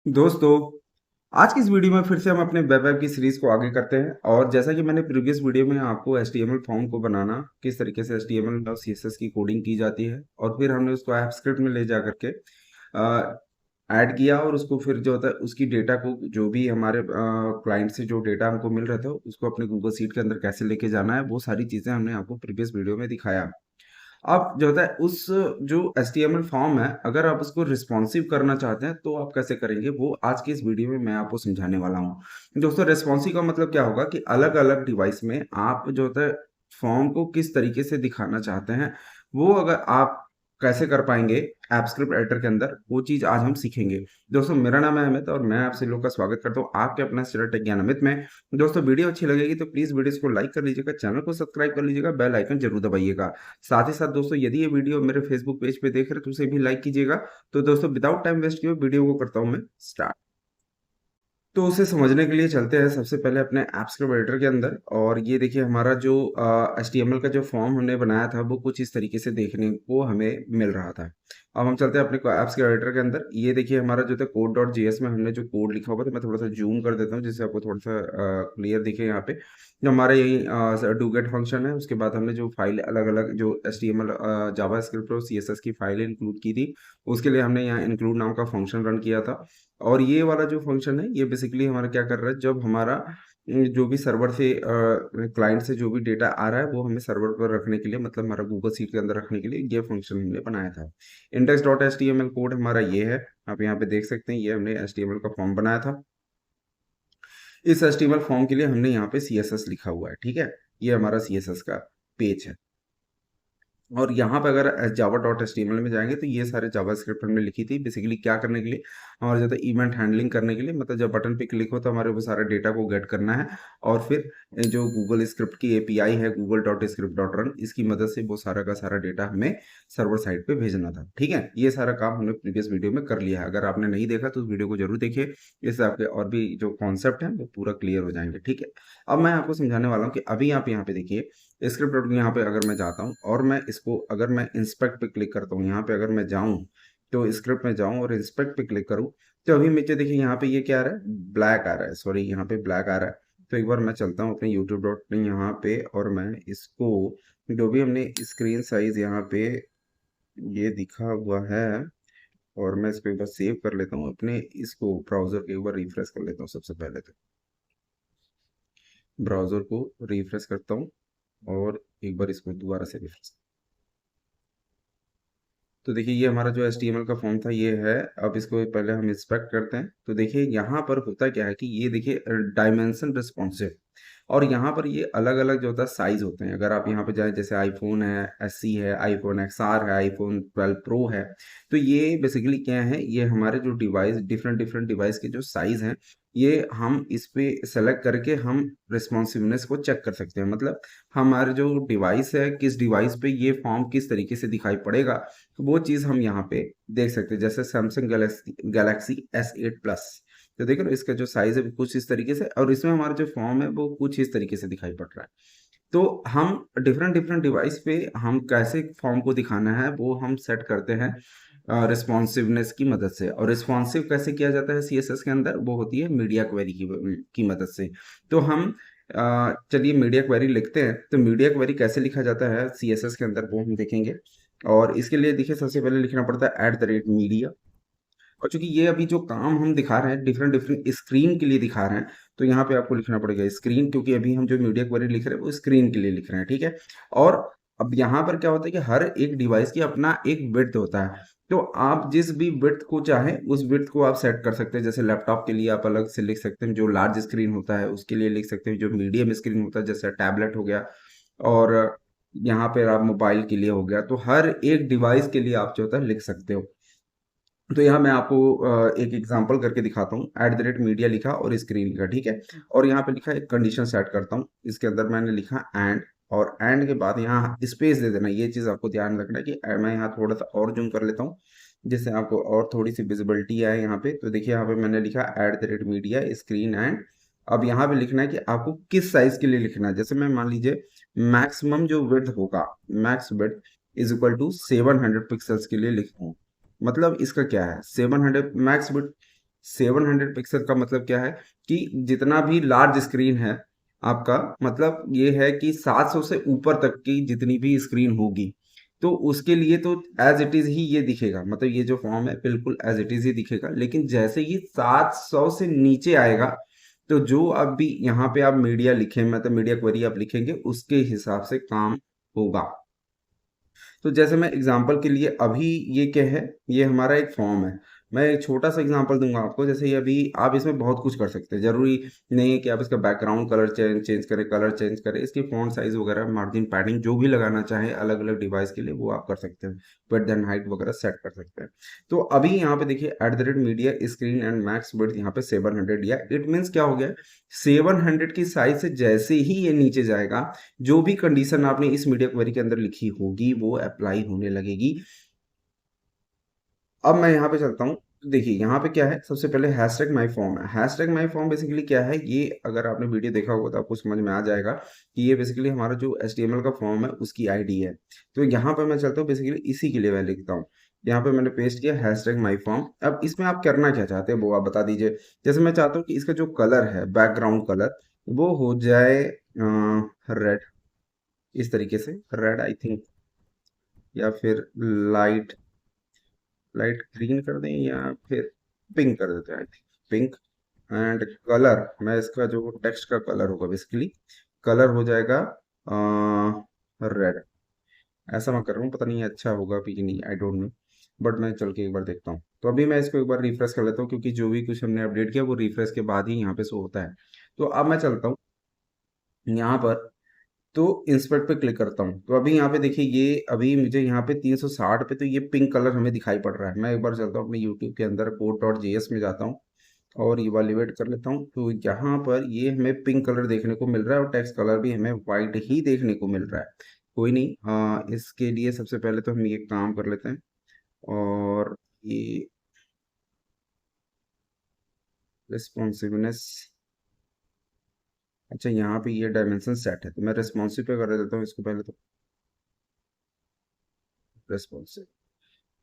दोस्तों, आज की इस वीडियो में फिर से हम अपने वेब ऐप की सीरीज को आगे करते हैं। और जैसा कि मैंने प्रीवियस वीडियो में आपको HTML फॉर्म को बनाना, किस तरीके से HTML और CSS की कोडिंग की जाती है, और फिर हमने उसको ऐप स्क्रिप्ट में ले जा करके ऐड किया, और उसको फिर जो होता है उसकी डेटा को, जो भी हमारे क्लाइंट से जो डेटा हमको मिल रहा था, उसको अपने गूगल शीट के अंदर कैसे लेके जाना है, वो सारी चीज़ें हमने आपको प्रीवियस वीडियो में दिखाया। अब जो होता है उस जो HTML फॉर्म है, अगर आप उसको रिस्पॉन्सिव करना चाहते हैं तो आप कैसे करेंगे, वो आज की इस वीडियो में मैं आपको समझाने वाला हूँ। दोस्तों, रिस्पॉन्सिव का मतलब क्या होगा कि अलग अलग डिवाइस में आप जो होता है फॉर्म को किस तरीके से दिखाना चाहते हैं, वो अगर आप कैसे कर पाएंगे ऐप स्क्रिप्ट एडिटर के अंदर, वो चीज़ आज हम सीखेंगे। दोस्तों, मेरा नाम है अमित और मैं आपसे लोग का स्वागत करता हूँ आपके अपना चैनल टेक ज्ञान अमित में। दोस्तों, वीडियो अच्छी लगेगी तो प्लीज़ वीडियोस को लाइक कर लीजिएगा, चैनल को सब्सक्राइब कर लीजिएगा, बेल आइकन जरूर दबाइएगा। साथ ही साथ दोस्तों, यदि ये वीडियो मेरे फेसबुक पेज पे देख रहे हैं तो उसे भी लाइक कीजिएगा। तो दोस्तों, विदाउट टाइम वेस्ट किए वीडियो को करता हूँ मैं स्टार्ट। तो उसे समझने के लिए चलते हैं सबसे पहले अपने एप्सक्रिप्ट एडिटर के अंदर। और ये देखिए, हमारा जो HTML का जो फॉर्म हमने बनाया था वो कुछ इस तरीके से देखने को हमें मिल रहा था। अब हम चलते हैं अपने ऐप्स के एडिटर के अंदर। ये देखिए, हमारा जो था code.js में हमने जो कोड लिखा हुआ था, मैं थोड़ा सा जूम कर देता हूँ जिससे आपको थोड़ा सा क्लियर दिखे। यहाँ पे जो हमारा यही डूगेट फंक्शन है, उसके बाद हमने जो फाइल अलग अलग जो HTML जावा स्क्रिप्ट और CSS की फाइल इंक्लूड की थी, उसके लिए हमने यहाँ इंक्लूड नाम का फंक्शन रन किया था। और ये वाला जो फंक्शन है, ये बेसिकली हमारा क्या कर रहा है, जब हमारा जो भी सर्वर से क्लाइंट से जो भी डेटा आ रहा है वो हमें सर्वर पर रखने के लिए, मतलब हमारा गूगल शीट के अंदर रखने के लिए ये फंक्शन हमने बनाया था। index.html कोड हमारा ये है, आप यहाँ पे देख सकते हैं, ये हमने HTML का फॉर्म बनाया था। इस HTML फॉर्म के लिए हमने यहाँ पे CSS लिखा हुआ है, ठीक है। ये हमारा CSS का पेज है। और यहाँ पे अगर java.html में जाएंगे तो ये सारे जावास्क्रिप्ट हमने लिखी थी, बेसिकली क्या करने के लिए, हमारे जो इवेंट हैंडलिंग करने के लिए, मतलब जब बटन पे क्लिक हो तो हमारे वो सारे डेटा को गेट करना है, और फिर जो गूगल स्क्रिप्ट की API है google.script.run, इसकी मदद से वो सारा का सारा डेटा हमें सर्वर साइड पे भेजना था, ठीक है। ये सारा काम हमने प्रीवियस वीडियो में कर लिया है। अगर आपने नहीं देखा तो उस वीडियो को जरूर देखिए, इससे आपके और भी जो कॉन्सेप्ट है वो पूरा क्लियर हो जाएंगे, ठीक है। अब मैं आपको समझाने वाला हूँ कि अभी आप यहाँ पे देखिए, स्क्रिप्ट डॉट यहाँ पे अगर मैं जाता हूँ और मैं इसको, अगर मैं इंस्पेक्ट पे क्लिक करता हूँ, यहाँ पे अगर मैं जाऊँ तो स्क्रिप्ट में जाऊँ और इंस्पेक्ट पे क्लिक करूँ, तो अभी नीचे देखिए यहाँ पे ये क्या आ रहा है, ब्लैक आ रहा है, सॉरी यहाँ पे ब्लैक आ रहा है। तो एक बार मैं चलता हूँ अपने यूट्यूब डॉट में यहाँ पे, और मैं इसको, जो भी हमने स्क्रीन साइज यहाँ पे ये दिखा हुआ है, और मैं इसको एक बार सेव कर लेता हूँ अपने इसको ब्राउजर के, एक बार रिफ्रेश कर लेता हूँ सबसे पहले तो। ब्राउजर को रिफ्रेश करता हूँ और एक बार इसको दोबारा से रिफ्रेश। तो देखिए, ये हमारा जो HTML का फॉर्म था ये है। अब इसको पहले हम इंस्पेक्ट करते हैं तो देखिए यहाँ पर होता क्या है कि ये देखिए डायमेंशन रिस्पॉन्सिव, और यहाँ पर ये अलग अलग जो होता है साइज होते हैं। अगर आप यहाँ पे जाएं, जैसे आईफोन है SE है, आईफोन XR है, आईफोन 12 प्रो है, तो ये बेसिकली क्या है, ये हमारे जो डिवाइस, डिफरेंट डिफरेंट डिवाइस के जो साइज हैं, ये हम इस पे सेलेक्ट करके हम रिस्पॉन्सिवनेस को चेक कर सकते हैं। मतलब हमारे जो डिवाइस है, किस डिवाइस पे ये फॉर्म किस तरीके से दिखाई पड़ेगा, तो वो चीज़ हम यहाँ पे देख सकते हैं। जैसे सैमसंग गैलेक्सी S8 प्लस, तो देखो ना, इसका जो साइज है वो कुछ इस तरीके से, और इसमें हमारा जो फॉर्म है वो कुछ इस तरीके से दिखाई पड़ रहा है। तो हम डिफरेंट डिफरेंट डिवाइस पे हम कैसे फॉर्म को दिखाना है वो हम सेट करते हैं रिस्पॉन्सिवनेस की मदद से। और रिस्पॉन्सिव कैसे किया जाता है CSS के अंदर, वो होती है मीडिया क्वेरी की मदद से। तो हम चलिए मीडिया क्वेरी लिखते हैं। तो मीडिया क्वेरी कैसे लिखा जाता है CSS के अंदर, वो हम देखेंगे। और इसके लिए देखिए, सबसे पहले लिखना पड़ता है @मीडिया। और चूंकि ये अभी जो काम हम दिखा रहे हैं डिफरेंट डिफरेंट स्क्रीन के लिए दिखा रहे हैं, तो यहाँ पे आपको लिखना पड़ेगा स्क्रीन, क्योंकि अभी हम जो मीडिया क्वेरी लिख रहे हैं वो स्क्रीन के लिए लिख रहे हैं, ठीक है। और अब यहाँ पर क्या होता है कि हर एक डिवाइस की अपना एक विड्थ होता है। तो आप जिस भी विड्थ को चाहें उस विड्थ को आप सेट कर सकते हैं। जैसे लैपटॉप के लिए आप अलग से लिख सकते हैं, जो लार्ज स्क्रीन होता है उसके लिए लिख सकते हैं, जो मीडियम स्क्रीन होता है जैसे टैबलेट हो गया, और यहाँ पे आप मोबाइल के लिए हो गया। तो हर एक डिवाइस के लिए आप जो होता है लिख सकते हो। तो यहाँ मैं आपको एक एग्जांपल करके दिखाता हूँ। @मीडिया लिखा और स्क्रीन लिखा, ठीक है। और यहाँ पे लिखा एक कंडीशन सेट करता हूँ, इसके अंदर मैंने लिखा एंड, और एंड के बाद यहाँ स्पेस दे देना। ये चीज़ आपको ध्यान रखना है कि मैं यहाँ थोड़ा सा और जूम कर लेता हूँ जिससे आपको और थोड़ी सी विजिबिलिटी आए यहाँ पे। तो देखिए, यहाँ पे मैंने लिखा @मीडिया स्क्रीन एंड। अब यहाँ पे लिखना है कि आपको किस साइज के लिए लिखना है। जैसे मैं मान लीजिए मैक्सिमम जो विड्थ होगा, max width is equal to 700 pixels के लिए लिखता हूँ। मतलब इसका क्या है, 700 मैक्स विड्थ, 700 पिक्सल का मतलब क्या है कि जितना भी लार्ज स्क्रीन है आपका, मतलब ये है कि 700 से ऊपर तक की जितनी भी स्क्रीन होगी, तो उसके लिए तो एज इट इज ही ये दिखेगा, मतलब ये जो फॉर्म है बिल्कुल एज इट इज ही दिखेगा। लेकिन जैसे ही 700 से नीचे आएगा, तो जो अब भी यहाँ पे आप मीडिया लिखें, मतलब मीडिया क्वेरी आप लिखेंगे, उसके हिसाब से काम होगा। तो जैसे मैं एग्जांपल के लिए, अभी ये क्या है, ये हमारा एक फॉर्म है। मैं एक छोटा सा एग्जांपल दूंगा आपको। जैसे ये अभी आप इसमें बहुत कुछ कर सकते हैं, जरूरी नहीं है कि आप इसका बैकग्राउंड कलर चेंज करें, कलर चेंज करें, इसकी फॉन्ट साइज वगैरह, मार्जिन, पैडिंग जो भी लगाना चाहे अलग अलग डिवाइस के लिए वो आप कर सकते हैं। विड्थ एंड हाइट वगैरह सेट कर सकते हैं। तो अभी यहाँ पे देखिए @media screen and max width यहाँ पे 700 दिया। इट मीन्स क्या हो गया, 700 की साइज से जैसे ही ये नीचे जाएगा, जो भी कंडीशन आपने इस मीडिया क्वेरी के अंदर लिखी होगी वो अप्लाई होने लगेगी। अब मैं यहाँ पे चलता हूँ। तो देखिए यहाँ पे क्या है, सबसे पहले हैशटैग माई फॉर्म है। हैशटैग माई फॉर्म बेसिकली क्या है, ये अगर आपने वीडियो देखा होगा तो आपको समझ में आ जाएगा कि ये बेसिकली हमारा जो HTML का फॉर्म है उसकी आईडी है। तो यहाँ पे मैं चलता हूँ, बेसिकली इसी के लिए मैं लिखता हूँ। यहाँ पे मैंने पेस्ट किया हैशटैग माई फॉर्म। अब इसमें आप करना क्या चाहते हैं वो आप बता दीजिए। जैसे मैं चाहता हूँ कि इसका जो कलर है, बैकग्राउंड कलर, वो हो जाए रेड, इस तरीके से रेड आई थिंक, या फिर लाइट लाइट ग्रीन कर दें, या फिर पिंक कर देते हैं, I think pink. And colour, मैं इसका जो टेक्स्ट का कलर होगा बेसिकली, कलर हो जाएगा रेड। ऐसा मैं कर रहा हूँ, पता नहीं अच्छा होगा कि नहीं, आई डोंट नो, बट मैं चल के एक बार देखता हूँ। तो अभी मैं इसको एक बार रिफ्रेश कर लेता हूँ, क्योंकि जो भी कुछ हमने अपडेट किया वो रिफ्रेश के बाद ही यहाँ पे शो होता है। तो अब मैं चलता हूँ यहाँ पर, तो इंस्पेक्ट पे क्लिक करता हूँ। तो अभी यहाँ पे देखिए, ये अभी मुझे यहाँ पे 360 पे तो ये पिंक कलर हमें दिखाई पड़ रहा है। मैं एक बार चलता हूँ अपने यूट्यूब के अंदर code.js में जाता हूँ और इवाल्युएट कर लेता हूँ। तो यहाँ पर ये हमें पिंक कलर देखने को मिल रहा है और टेक्स्ट कलर भी हमें वाइट ही देखने को मिल रहा है। कोई नहीं, इसके लिए सबसे पहले तो हम ये काम कर लेते हैं। और ये रिस्पॉन्सिवनेस, अच्छा यहाँ पे ये डायमेंशन सेट है, तो मैं रिस्पॉन्सिव पे कर देता हूँ इसको पहले। तो रिस्पॉन्सिव,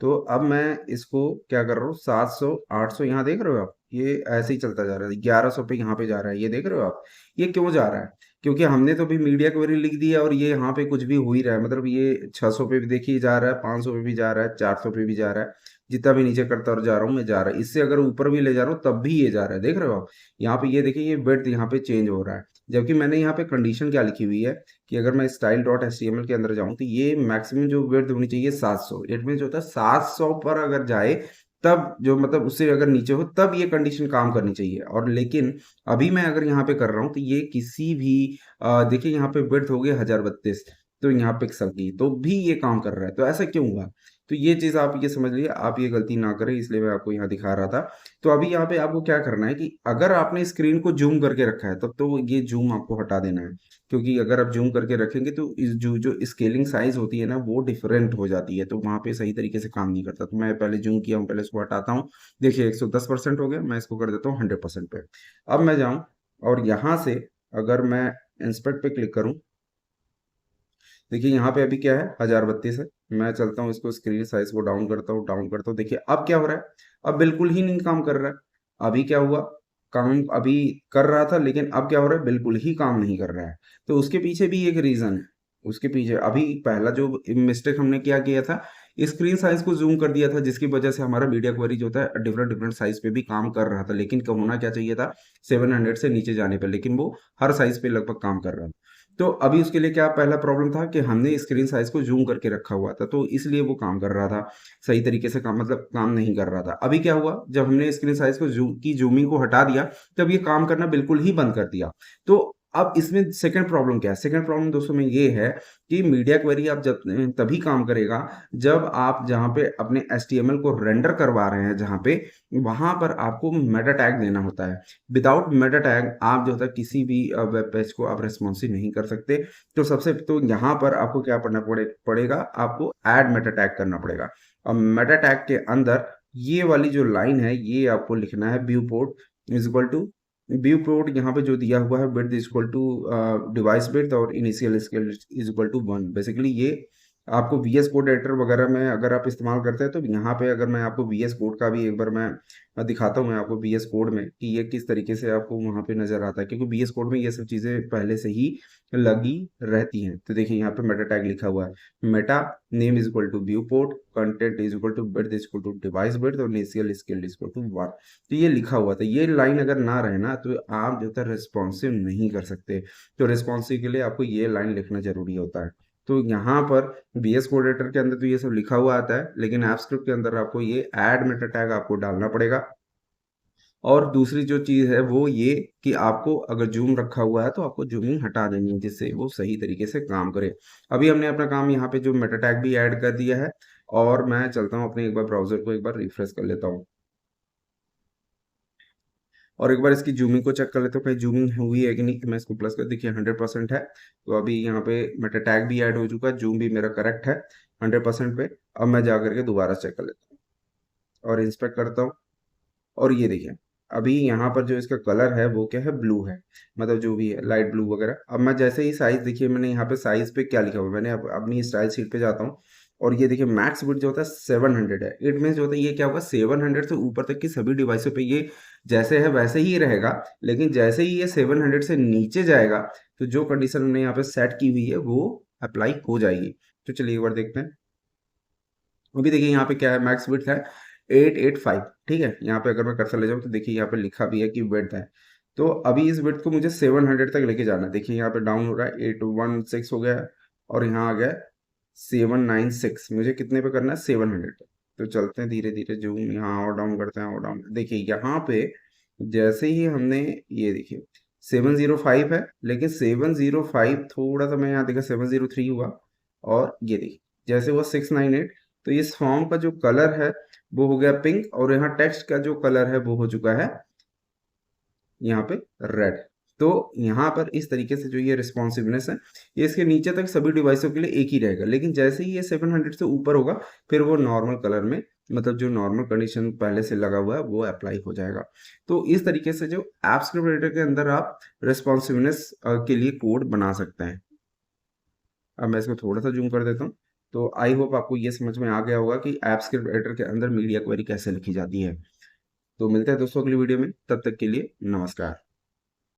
तो अब मैं इसको क्या कर रहा हूँ, 700 800 यहाँ देख रहे हो आप, ये ऐसे ही चलता जा रहा है। 1100 पे यहाँ पे जा रहा है, ये देख रहे हो आप। ये क्यों जा रहा है, क्योंकि हमने तो भी मीडिया क्वेरी लिख दिया और ये यहाँ पे कुछ भी हो ही रहा है। मतलब ये 600 पे भी देखिए जा रहा है, 500 पे भी जा रहा है, 400 पे भी जा रहा है। जितना भी नीचे करता और जा रहा हूँ मैं, जा रहा है। इससे अगर ऊपर भी ले जा रहा हूँ तब भी ये जा रहा है, देख रहे हो आप। यहाँ पे ये देखिए, ये विड्थ यहाँ पे चेंज हो रहा है। जबकि मैंने यहाँ पे कंडीशन क्या लिखी हुई है कि अगर मैं style.html के अंदर जाऊं, तो ये मैक्सिमम जो विड्थ होनी चाहिए 700। इट मीन होता है 700 पर अगर जाए तब, जो मतलब उससे अगर नीचे हो तब ये कंडीशन काम करनी चाहिए। और लेकिन अभी मैं अगर यहाँ पे कर रहा हूँ तो ये किसी भी देखिए यहाँ पे विड्थ हो गई 1032, तो यहाँ पिक्सल की, तो भी ये काम कर रहा है। तो ऐसा क्यों हुआ, तो ये चीज़ आप ये समझ लीजिए, आप ये गलती ना करें, इसलिए मैं आपको यहाँ दिखा रहा था। तो अभी यहाँ पे आपको क्या करना है कि अगर आपने स्क्रीन को जूम करके रखा है तब तो ये जूम आपको हटा देना है। क्योंकि अगर आप जूम करके रखेंगे तो इस जो जो स्केलिंग साइज होती है ना, वो डिफरेंट हो जाती है, तो वहाँ पे सही तरीके से काम नहीं करता। तो मैं पहले जूम किया हूँ, पहले इसको हटाता हूँ। देखिए 110% हो गया, मैं इसको कर देता हूँ 100% पे। अब मैं जाऊँ और यहाँ से अगर मैं इंस्पेक्ट पे क्लिक करूँ, देखिए यहाँ पे अभी क्या है, 1032 है। मैं चलता हूँ, इसको स्क्रीन साइज को डाउन करता हूँ, डाउन करता हूँ। देखिए अब क्या हो रहा है, अब बिल्कुल ही नहीं काम कर रहा है। अभी क्या हुआ, काम अभी कर रहा था, लेकिन अब क्या हो रहा है, बिल्कुल ही काम नहीं कर रहा है। तो उसके पीछे भी एक रीजन है। उसके पीछे अभी पहला जो मिस्टेक हमने क्या किया था, स्क्रीन साइज को जूम कर दिया था, जिसकी वजह से हमारा मीडिया क्वेरी जो था डिफरेंट डिफरेंट साइज पे भी काम कर रहा था। लेकिन होना क्या चाहिए था, 700 से नीचे जाने पर, लेकिन वो हर साइज पे लगभग काम कर रहा था। तो अभी उसके लिए क्या पहला प्रॉब्लम था कि हमने स्क्रीन साइज को जूम करके रखा हुआ था, तो इसलिए वो काम कर रहा था सही तरीके से, काम मतलब काम नहीं कर रहा था। अभी क्या हुआ, जब हमने स्क्रीन साइज को जूमिंग को हटा दिया, तब ये काम करना बिल्कुल ही बंद कर दिया। तो अब इसमें सेकंड प्रॉब्लम क्या है, सेकंड प्रॉब्लम दोस्तों में ये है कि मीडिया क्वेरी आप जब तभी काम करेगा जब आप जहाँ पे अपने HTML को रेंडर करवा रहे हैं, जहाँ पे वहां पर आपको मेटा टैग देना होता है। विदाउट मेटा टैग आप जो होता है किसी भी वेब पेज को आप रेस्पॉन्सिव नहीं कर सकते। तो सबसे तो यहाँ पर आपको क्या पड़ेगा, आपको ऐड मेटा टैग करना पड़ेगा। अब मेटा टैग के अंदर ये वाली जो लाइन है, ये आपको लिखना है, viewport is equal to, viewport यहाँ पे जो दिया हुआ है width is equal to device width और initial scale is equal to 1। Basically ये आपको VS कोड एडिटर वगैरह में अगर आप इस्तेमाल करते हैं तो यहाँ पे अगर मैं आपको VS कोड का भी एक बार मैं दिखाता हूँ मैं आपको VS कोड में कि ये किस तरीके से आपको वहाँ पे नज़र आता है, क्योंकि VS कोड में ये सब चीज़ें पहले से ही लगी रहती हैं। तो देखिए यहाँ पे मेटा टैग लिखा हुआ है, meta name is equal to viewport, content is equal to width is equal to device width और initial scale is equal to 1। तो ये लिखा हुआ था, ये लाइन अगर ना रहे ना तो आप जो है रिस्पॉन्सिव नहीं कर सकते। तो रिस्पॉन्सिव के लिए आपको ये लाइन लिखना जरूरी होता है। तो यहाँ पर VS कोड एडिटर के अंदर तो ये सब लिखा हुआ आता है, लेकिन ऐप स्क्रिप्ट के अंदर आपको ये ऐड मेटा टैग आपको डालना पड़ेगा। और दूसरी जो चीज़ है वो ये कि आपको अगर जूम रखा हुआ है तो आपको जूमिंग हटा देनी है, जिससे वो सही तरीके से काम करे। अभी हमने अपना काम यहाँ पे जो मेटा टैग भी ऐड कर दिया है, और मैं चलता हूँ अपने एक बार ब्राउजर को एक बार रिफ्रेश कर लेता हूँ और एक बार इसकी जूमिंग को चेक कर लेते हो कहीं जूमिंग हुई है कि नहीं। तो मैं इसको प्लस कर, देखिए 100% है। तो अभी यहाँ पे मेटा टैग भी ऐड हो चुका है, जूम भी मेरा करेक्ट है 100% पे। अब मैं जा करके दोबारा चेक कर लेता हूँ और इंस्पेक्ट करता हूँ, और ये देखिए अभी यहाँ पर जो इसका कलर है वो क्या है, ब्लू है, मतलब जो भी है लाइट ब्लू वगैरह। अब मैं जैसे ही साइज, देखिए मैंने यहाँ पे साइज पे क्या लिखा हुआ है, मैंने अपनी स्टाइल शीट पे जाता हूँ और ये देखिए मैक्स विड्थ जो होता है 700 है। इट मीन्स जो होता है ये क्या होगा, 700 से ऊपर तक की सभी डिवाइसों पे ये जैसे है वैसे ही रहेगा। लेकिन जैसे ही ये 700 से नीचे जाएगा तो जो कंडीशन हमने यहाँ पे सेट की हुई है वो अप्लाई हो जाएगी। तो चलिए एक बार देखते हैं। अभी देखिए यहाँ पे क्या है, मैक्स विड्थ है 885। ठीक है, यहाँ पे अगर मैं कर्सर ले जाऊँ तो देखिए यहाँ पे लिखा भी है कि विड्थ है। तो अभी इस विड्थ को मुझे 700 तक लेके जाना है। देखिए यहाँ पे डाउन हो रहा है, 816 हो गया है और यहाँ आ गया है 796। मुझे कितने पे करना है, 700 पे। तो चलते हैं धीरे धीरे, जूम यहाँ और डाउन करते हैं और डाउन। देखिए यहाँ पे जैसे ही हमने, ये देखिए 705 है, लेकिन 705 थोड़ा सा मैं यहाँ देखा 703 हुआ, और ये देखिए जैसे हुआ 698। तो इस फॉर्म का जो कलर है वो हो गया पिंक, और यहाँ टेक्स्ट का जो कलर है वो हो चुका है यहाँ पे रेड। तो यहाँ पर इस तरीके से जो ये रिस्पॉन्सिवनेस है ये इसके नीचे तक सभी डिवाइसों के लिए एक ही रहेगा, लेकिन जैसे ही ये 700 से ऊपर होगा फिर वो नॉर्मल कलर में, मतलब जो नॉर्मल कंडीशन पहले से लगा हुआ है वो अप्लाई हो जाएगा। तो इस तरीके से जो ऐप स्क्रिप्ट एडिटर के अंदर आप रिस्पॉन्सिवनेस के लिए कोड बना सकते हैं। अब मैं इसको थोड़ा सा जूम कर देता हूँ। तो आई होप आपको ये समझ में आ गया होगा कि ऐप स्क्रिप्ट एडिटर के अंदर मीडिया क्वेरी कैसे लिखी जाती है। तो मिलते हैं दोस्तों अगली वीडियो में, तब तक के लिए नमस्कार।